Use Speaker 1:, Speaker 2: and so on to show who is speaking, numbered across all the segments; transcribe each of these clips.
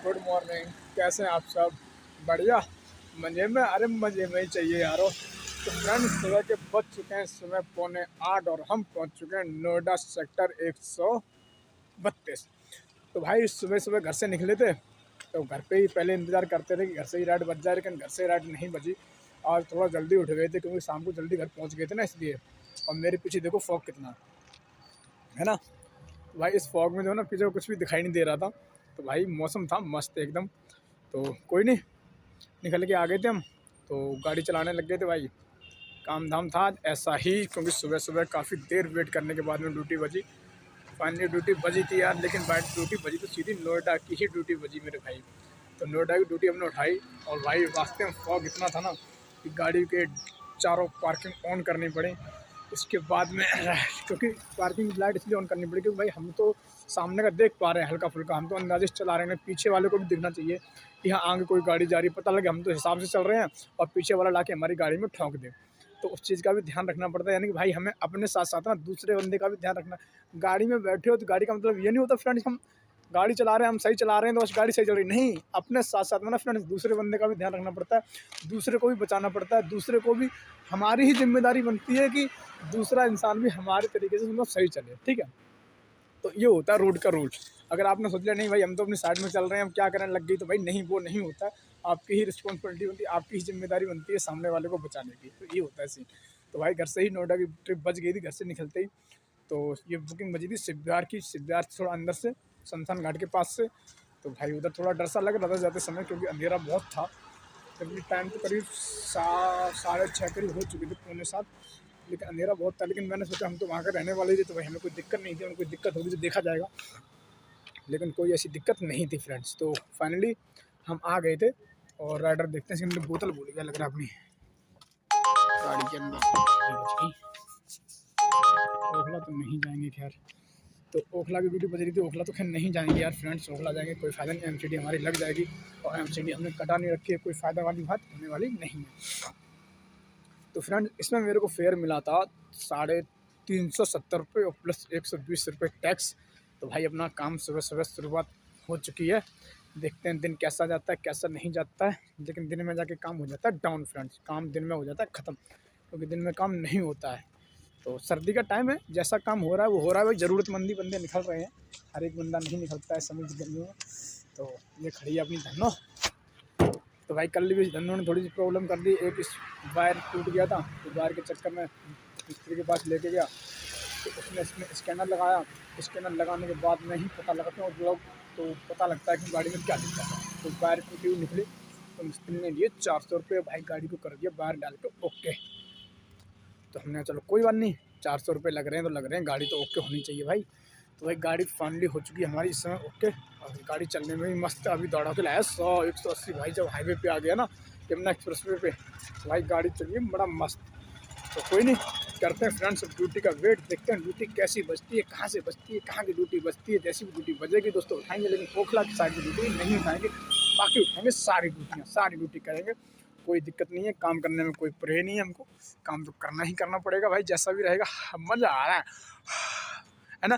Speaker 1: Good morning. कैसे हैं आप सब? बढ़िया, मज़े में? अरे मज़े में ही चाहिए यारो। तो फ्रेंड्स, सुबह के बज चुके हैं सुबह 7:45 और हम पहुंच चुके हैं नोएडा सेक्टर 132। तो भाई सुबह सुबह घर से निकले थे, तो घर पे ही पहले इंतज़ार करते थे कि घर से ही राइड बज जाए, लेकिन घर से राइड नहीं बजी। और थोड़ा जल्दी उठ गए थे क्योंकि शाम को जल्दी घर पहुँच गए थे ना, इसलिए। और मेरे पीछे देखो फॉग कितना है ना। तो भाई इस फॉग में जो है ना, पीछे को कुछ भी दिखाई नहीं दे रहा था। तो भाई मौसम था मस्त एकदम। तो कोई नहीं, निकल के आ गए थे हम। तो गाड़ी चलाने लग गए थे भाई। काम धाम था आज ऐसा ही, क्योंकि सुबह सुबह काफ़ी देर वेट करने के बाद में ड्यूटी बजी। फाइनली ड्यूटी बजी थी यार, लेकिन भाई ड्यूटी बजी तो सीधी नोएडा की ही ड्यूटी बजी मेरे भाई। तो नोएडा की ड्यूटी हमने उठाई। और भाई रास्ते में फॉग इतना था ना कि गाड़ी के चारों पार्किंग ऑन करनी पड़ी। उसके बाद में क्योंकि पार्किंग लाइट इसलिए ऑन करनी पड़ी क्योंकि भाई हम तो सामने का देख पा रहे हैं हल्का फुल्का, हम तो अंदाजे से चला रहे हैं। पीछे वाले को भी दिखना चाहिए कि हाँ आगे कोई गाड़ी जा रही है, पता लगे हम तो हिसाब से चल रहे हैं और पीछे वाला लाके हमारी गाड़ी में ठोक दे। तो उस चीज़ का भी ध्यान रखना पड़ता है, यानी कि भाई हमें अपने साथ साथ ना दूसरे बंदे का भी ध्यान रखना। गाड़ी में बैठे हो तो गाड़ी का मतलब ये नहीं होता फ्रेंड्स हम गाड़ी चला रहे हैं, हम सही चला रहे हैं तो बस गाड़ी सही चल रही नहीं। अपने साथ साथ में ना फ्रेंड्स दूसरे बंदे का भी ध्यान रखना पड़ता है, दूसरे को भी बचाना पड़ता है। दूसरे को भी हमारी ही जिम्मेदारी बनती है कि दूसरा इंसान भी हमारे तरीके से मतलब सही चले, ठीक है। तो ये होता है रोड का रूल। अगर आपने सोच लिया नहीं भाई हम तो अपनी साइड में चल रहे हैं, हम क्या करने लग गई, तो भाई नहीं, वो नहीं होता है। आपकी ही रिस्पॉन्सिबिलिटी बनती है, आपकी ही जिम्मेदारी बनती है सामने वाले को बचाने की। तो ये होता है सीन। तो भाई घर से ही नोएडा की ट्रिप बच गई थी घर से निकलते ही। तो ये बुकिंग बची थी शिवविहार की, शिवविहार से थोड़ा अंदर से, शमशान घाट के पास से। तो भाई उधर थोड़ा डर सा लग रहा था जाते समय, क्योंकि अंधेरा बहुत था। तभी टाइम तो करीब 6:30 करीब हो चुकी थी, 6:45। लेकिन अंधेरा बहुत था, लेकिन मैंने सोचा हम तो वहाँ के रहने वाले ही थे, तो भाई हमें कोई दिक्कत नहीं थी। हमें कोई दिक्कत होगी तो देखा जाएगा, लेकिन कोई ऐसी दिक्कत नहीं थी फ्रेंड्स। तो फाइनली हम आ गए थे। और राइडर देखते हैं, हमने बोतल भूल गया लग रहा है अपनी गाड़ी के अंदर। ओखला तो नहीं जाएंगे खैर। तो ओखला की ड्यूटी बज रही थी, ओखला तो खैर नहीं जाएंगे यार फ्रेंड्स। ओखला जाएंगे कोई फ़ायदा नहीं, एमसीडी हमारी लग जाएगी। और एमसीडी हमने कटा नहीं रखी है, कोई फ़ायदा वाली बात होने वाली नहीं है। तो फ्रेंड इसमें मेरे को फेयर मिला था 370 रुपये और प्लस 120 रुपये टैक्स। तो भाई अपना काम सुबह सुबह शुरुआत हो चुकी है। देखते हैं दिन कैसा जाता है कैसा नहीं जाता है, लेकिन दिन में जाके काम हो जाता है डाउन फ्रेंड्स। काम दिन में हो जाता है ख़त्म, क्योंकि दिन में काम नहीं होता है। तो सर्दी का टाइम है, जैसा काम हो रहा है वो हो रहा है भाई। ज़रूरतमंदी बंदे निकल रहे हैं, हर एक बंदा नहीं निकलता है समझ गर्मियों में। तो ये खड़ी है अपनी धनो। तो भाई कल भी धनो ने थोड़ी सी प्रॉब्लम कर दी। एक इस वायर टूट गया था, तो वायर के चक्कर में मिस्त्री के पास लेके गया। तो उसने इसमें स्कैनर लगाया। स्कैनर लगाने के बाद में ही पता लगता है लोग, तो पता लगता है कि गाड़ी में क्या दिक्कत है। तो वायर टूटी हुई निकली, तो मिस्त्री ने लिए 400 रुपये, भाई गाड़ी को कर दिया वायर डाल के ओके। तो हमने चलो कोई बात नहीं, 400 रुपये लग रहे हैं तो लग रहे हैं, गाड़ी तो ओके होनी चाहिए भाई। तो भाई गाड़ी फाइनली हो चुकी है हमारी इस समय ओके। और गाड़ी चलने में भी मस्त, अभी दौड़ा के लाया 100 180 भाई। जब हाईवे पे आ गया ना, यमुना एक्सप्रेस वे पे, तो भाई गाड़ी चलिए बड़ा मस्त। तो कोई नहीं, करते हैं फ्रेंड्स ड्यूटी का वेट, देखते हैं ड्यूटी कैसी बजती है, कहाँ से बजती है, कहाँ की ड्यूटी बजती है। जैसी भी ड्यूटी बजेगी दोस्तों उठाएंगे, लेकिन ओखला की साइड की ड्यूटी नहीं उठाएंगे। बाकी उठाएंगे सारी ड्यूटियाँ, सारी ड्यूटी करेंगे, कोई दिक्कत नहीं है। काम करने में कोई प्रे नहीं है हमको, काम तो करना ही करना पड़ेगा भाई, जैसा भी रहेगा। मज़ा आ रहा है ना।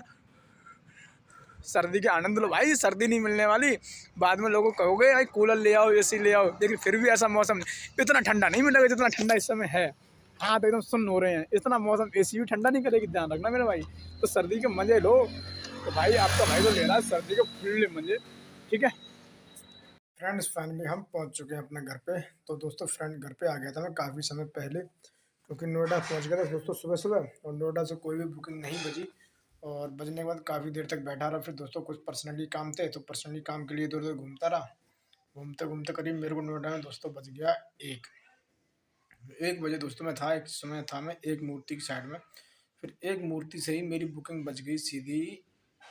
Speaker 1: सर्दी के आनंद लो भाई, सर्दी नहीं मिलने वाली। बाद में लोगों को कहोगे भाई कूलर ले आओ, एसी ले आओ, लेकिन फिर भी ऐसा मौसम इतना ठंडा नहीं मिलेगा जितना ठंडा इस समय है। हाँ तो एकदम सुन्न हो रहे हैं, इतना मौसम एसी भी ठंडा नहीं करेगी, ध्यान रखना मेरे भाई। तो सर्दी के मज़े लो। तो भाई आपका भाई तो ले रहा है सर्दी के फुल मज़े, ठीक है। फ्रेंड्स फाइनली हम पहुंच चुके हैं अपने घर पे। तो दोस्तों फ्रेंड घर पे आ गया था मैं काफ़ी समय पहले, क्योंकि नोएडा पहुंच गया था दोस्तों सुबह सुबह, और नोएडा से कोई भी बुकिंग नहीं बजी। और बजने के बाद काफ़ी देर तक बैठा रहा। फिर दोस्तों कुछ पर्सनली काम थे, तो पर्सनली काम के लिए इधर उधर घूमता रहा। घूमते घूमते करीब मेरे को नोएडा में दोस्तों बज गया 1 बजे। दोस्तों मैं था, एक समय था मैं एक मूर्ति की साइड में। फिर एक मूर्ति से ही मेरी बुकिंग बच गई सीधी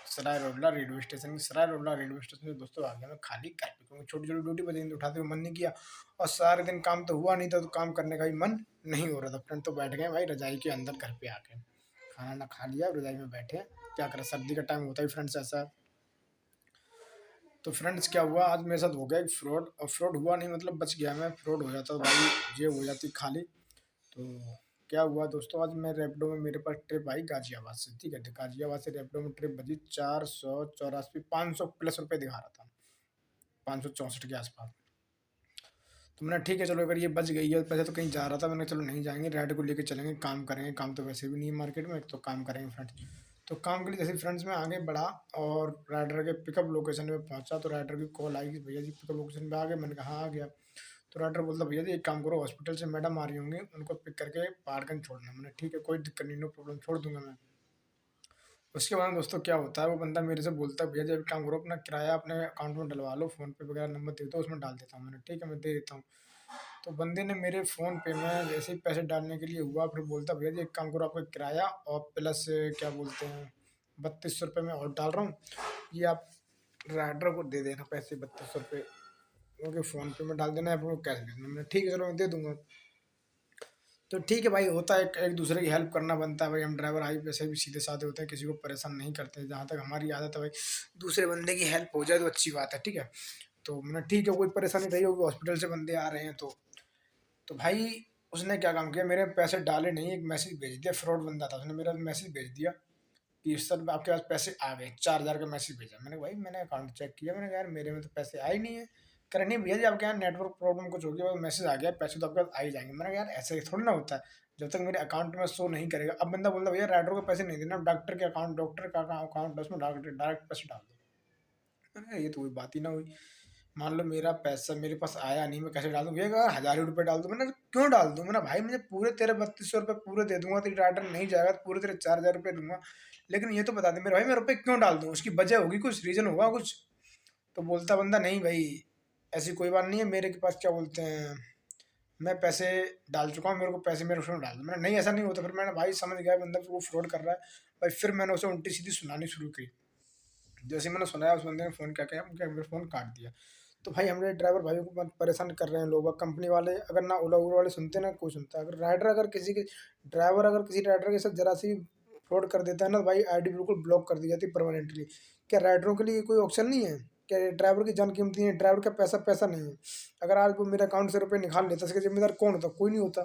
Speaker 1: सराय रोडला रेलवे स्टेशन की। सराय रोडला रेलवे स्टेशन से दोस्तों आ गया मैं खाली घर पे, क्योंकि छोटी छोटी ड्यूटी बजेंगे उठाते हुए मन नहीं किया। और सारे दिन काम तो हुआ नहीं था, तो काम करने का भी मन नहीं हो रहा था फ्रेंड। तो बैठ गए भाई रजाई के अंदर घर पे आके, खाना ना खा लिया, रजाई में बैठे। क्या करें, सर्दी का टाइम होता ही फ्रेंड्स ऐसा। तो फ्रेंड्स क्या हुआ आज मेरे साथ हो गया एक फ्रॉड। और फ्रॉड हुआ नहीं मतलब बच गया मैं, फ्रॉड हो जाता तो भाई जेब हो जाती खाली। तो क्या हुआ दोस्तों, आज मैं रैपिडो में मेरे पास ट्रिप आई गाजियाबाद से, ठीक है। तो गाजियाबाद से रैपिडो में ट्रिप बजी 484 500 प्लस रुपये दिखा रहा था। 564 के आसपास। तो मैंने ठीक है चलो, अगर ये बच गई है पैसे तो कहीं जा रहा था, मैंने चलो नहीं जाएंगे, राइड को लेके चलेंगे, काम करेंगे, काम तो वैसे भी नहीं है मार्केट में, तो काम करेंगे फ्रेंड्स। तो काम के लिए जैसे फ्रेंड्स में आगे बढ़ा और राइडर के पिकअप लोकेशन पे पहुंचा, तो राइडर की कॉल आई कि भैया जी पिकअप लोकेशन पे आ गए। मैंने कहा हाँ आ गया। तो राइडर बोलता भैया जी एक काम करो, हॉस्पिटल से मैडम आ रही होंगी, उनको पिक करके पहाड़गंज छोड़ना। मैंने ठीक है कोई दिक्कत नहीं, नो प्रॉब्लम, छोड़ दूंगा मैं। उसके बाद दोस्तों क्या होता है, वो बंदा मेरे से बोलता है भैया जी एक काम करो, अपना किराया अपने अकाउंट में डलवा लो, फोन पे वगैरह नंबर दे दो, उसमें डाल देता हूँ। मैंने ठीक है मैं दे देता हूँ। तो बंदे ने मेरे फ़ोन पे में जैसे ही पैसे डालने के लिए हुआ, फिर बोलता भैया जी एक काम करो, आपका किराया और प्लस क्या बोलते हैं 3200 रुपये मैं और डाल रहा हूँ, ये आप राइडर को दे देना पैसे 3200 रुपये, क्योंकि फ़ोन पे में डाल देना है, आपको कैश दे देना। मैंने ठीक है चलो मैं दे दूंगा। तो ठीक है भाई, होता है एक दूसरे की हेल्प करना बनता है भाई। हम ड्राइवर भाई वैसे भी सीधे साधे होते हैं, किसी को परेशान नहीं करते, जहाँ तक हमारी आदत है भाई, दूसरे बंदे की हेल्प हो जाए तो अच्छी बात है, ठीक है। तो मैंने ठीक है, कोई परेशानी रही होगी, हॉस्पिटल से बंदे आ रहे हैं तो भाई उसने क्या काम किया, मेरे पैसे डाले नहीं, एक मैसेज भेज दिया, फ्रॉड बंदा था, उसने मेरा मैसेज भेज दिया कि सर आपके पास पैसे आ गए, 4000 का मैसेज भेजा। मैंने भाई मैंने अकाउंट चेक किया, मैंने कहा यार मेरे में तो पैसे आए नहीं है। कह रहे नहीं भैया जी आपके यहाँ नेटवर्क प्रॉब्लम कुछ हो गया, मैसेज आ गया, पैसे तो आपके पास आ ही जाएंगे। मैंने कहा यार ऐसे थोड़ी ना होता है, जब तक मेरे अकाउंट में शो नहीं करेगा। अब बंदा बोलता भैया राइडर को पैसे नहीं देना, डॉक्टर के अकाउंट, डॉक्टर का अकाउंट है उसमें डायरेक्ट पैसे डाल दो। मैंने कहा ये तो कोई बात ही ना हुई। मान लो मेरा पैसा मेरे पास आया नहीं, मैं कैसे डाल दूँ भैया, कहा 1000 रुपये डाल दूँ। मैंने कहा, क्यों डाल दूँ। मैंने भाई मुझे पूरे तेरे 3200 रुपये पूरे दे दूंगा, तेरी राइडर नहीं जाएगा तो पूरे तेरे 4000 रुपये दूंगा, लेकिन ये तो बता दे मेरे भाई मैं रुपये क्यों डाल दूँ, उसकी वजह होगी, कुछ रीजन होगा कुछ। तो बोलता बंदा नहीं भाई ऐसी कोई बात नहीं है, मेरे के पास क्या बोलते हैं मैं पैसे डाल चुका हूँ, मेरे को पैसे मेरे उसमें डाल दो। मैंने नहीं ऐसा नहीं होता। फिर मैंने भाई समझ गया बंदा वो फ्रॉड कर रहा है भाई, फिर मैंने उसे उल्टी सीधी सुनानी शुरू की। जैसे मैंने सुनाया उस बंदे ने फ़ोन क्या किया, मेरा फ़ोन काट दिया। तो भाई हमारे ड्राइवर भाइयों को परेशान कर रहे हैं लोग, कंपनी वाले अगर ना ओला उबर वाले सुनते ना कोई सुनता। अगर राइडर अगर किसी के ड्राइवर अगर किसी राइडर के साथ जरा सी फ्रॉड कर देता है ना, तो भाई आईडी बिल्कुल ब्लॉक कर दी जाती है परमानेंटली। क्या राइडरों के लिए कोई ऑप्शन नहीं है? क्या ड्राइवर की जान कीमती है? ड्राइवर का पैसा पैसा नहीं है। अगर आज वो मेरे अकाउंट से रुपये निकाल लेता, इसका जिम्मेदार कौन होता? कोई नहीं होता।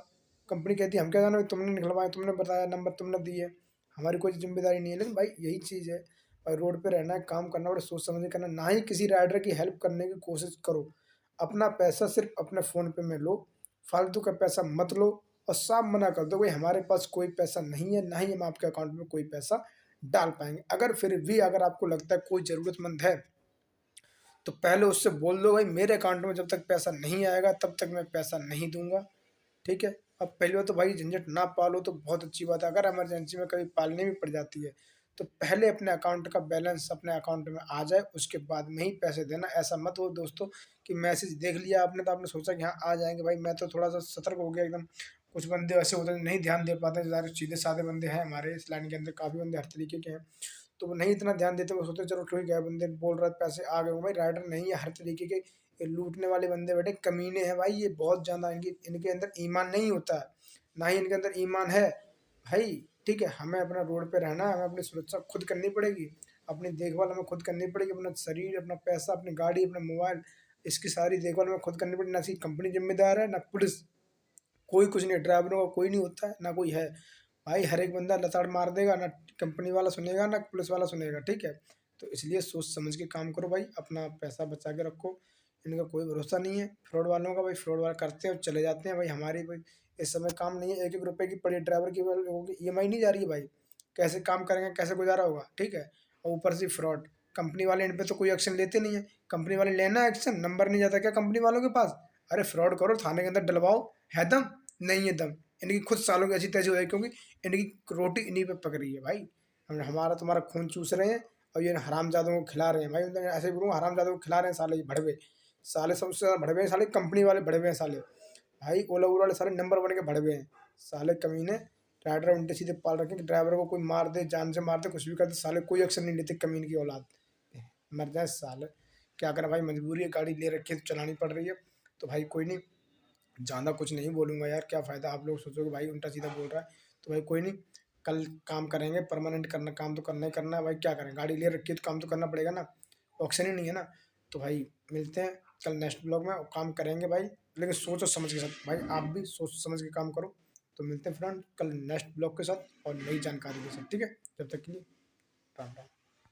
Speaker 1: कंपनी कहती है हम क्या जाना, तुमने निकलवाया, तुमने बताया, नंबर तुमने दिए, हमारी कोई जिम्मेदारी नहीं है। लेकिन भाई यही चीज़ है, और रोड पे रहना है, काम करना, बड़े सोच समझ के करना, ना ही किसी राइडर की हेल्प करने की कोशिश करो। अपना पैसा सिर्फ अपने फ़ोन पे में लो, फालतू का पैसा मत लो। और साफ मना कर दो भाई हमारे पास कोई पैसा नहीं है, ना ही हम आपके अकाउंट में कोई पैसा डाल पाएंगे। अगर फिर भी अगर आपको लगता है कोई ज़रूरतमंद है, तो पहले उससे बोल दो भाई मेरे अकाउंट में जब तक पैसा नहीं आएगा तब तक मैं पैसा नहीं दूंगा, ठीक है। अब पहले तो भाई झंझट ना पालो तो बहुत अच्छी बात है। अगर इमरजेंसी में कभी पालनी भी पड़ जाती है तो पहले अपने अकाउंट का बैलेंस अपने अकाउंट में आ जाए, उसके बाद में ही पैसे देना। ऐसा मत हो दोस्तों कि मैसेज देख लिया आपने तो आपने सोचा कि हाँ आ जाएंगे। भाई मैं तो थोड़ा सा सतर्क हो गया एकदम। कुछ बंदे ऐसे होते हैं नहीं ध्यान दे पाते, ज़्यादा सीधे साधे बंदे हैं हमारे इस लाइन के अंदर, काफ़ी बंदे हर तरीके के हैं, तो वो नहीं इतना ध्यान देते। वो सोचते चलो ठीक है बंदे बोल रहा है पैसे आ गए। भाई राइडर नहीं है, हर तरीके के ये लूटने वाले बंदे बैठे कमीने हैं भाई, ये बहुत ज़्यादा। इनके अंदर ईमान नहीं होता है, ना ही इनके अंदर ईमान है भाई, ठीक है। हमें अपना रोड पे रहना है, हमें अपनी सुरक्षा खुद करनी पड़ेगी, अपनी देखभाल हमें खुद करनी पड़ेगी। अपना शरीर, अपना पैसा, अपनी गाड़ी, अपना मोबाइल, इसकी सारी देखभाल हमें खुद करनी पड़ेगी। ना सी कंपनी जिम्मेदार है, ना पुलिस, कोई कुछ नहीं। ड्राइवरों का कोई नहीं होता है, ना कोई है भाई। हर एक बंदा लताड़ मार देगा, ना कंपनी वाला सुनेगा ना पुलिस वाला सुनेगा, ठीक है। तो इसलिए सोच समझ के काम करो भाई, अपना पैसा बचा के रखो। इनका कोई भरोसा नहीं है फ्रॉड वालों का भाई, फ्रॉड वाले करते हैं और चले जाते हैं भाई। हमारी भाई इस समय काम नहीं है, 1-1 रुपए की पड़ी ड्राइवर की लोगों की ईएमआई नहीं जा रही है भाई, कैसे काम करेंगे, कैसे गुजारा होगा, ठीक है। और ऊपर से फ्रॉड, कंपनी वाले इन पे तो कोई एक्शन लेते नहीं है। कंपनी वाले लेना एक्शन, नंबर नहीं जाता क्या कंपनी वालों के पास? अरे फ्रॉड करो, थाने के अंदर डलवाओ, है दम? नहीं है दम। इनकी खुद सालों की ऐसी तैसी हो जाए, क्योंकि इनकी रोटी इन्हीं पे पक रही है भाई। हमारा तुम्हारा खून चूस रहे हैं और ये हरामजादों को खिला रहे हैं भाई। मतलब ऐसे बोलूँगा हरामजादों को खिला रहे हैं साले, ये भड़वे साले, सबसे ज़्यादा भड़वे हैं साले, कंपनी वाले भड़वे हैं साले भाई। ओला ओला वाले सारे नंबर वन के भड़वे हैं साले कमीने। राइडर उल्टे सीधे पाल रखे कि ड्राइवर को कोई मार दे, जान से मार दे, कुछ भी कर दे, साले कोई एक्शन नहीं लेते, कमीन की औलाद, मर जाए साले। क्या करें भाई, मजबूरी है, गाड़ी ले रखी है तो चलानी पड़ रही है। तो भाई कोई नहीं, ज़्यादा कुछ नहीं बोलूँगा यार, क्या फ़ायदा, आप लोग सोचोगे भाई उल्टा सीधा बोल रहा है। तो भाई कोई नहीं, कल काम करेंगे, परमानेंट करना, काम तो करना ही करना है भाई। क्या करें, गाड़ी ले रखी है तो काम तो करना पड़ेगा ना, ऑप्शन ही नहीं है ना। तो भाई मिलते हैं कल नेक्स्ट ब्लॉग में, काम करेंगे भाई, लेकिन सोच और समझ के साथ भाई, आप भी सोच समझ के काम करो। तो मिलते हैं फ्रेंड कल नेक्स्ट ब्लॉग के साथ और नई जानकारी के साथ, ठीक है। जब तक के लिए राम राम।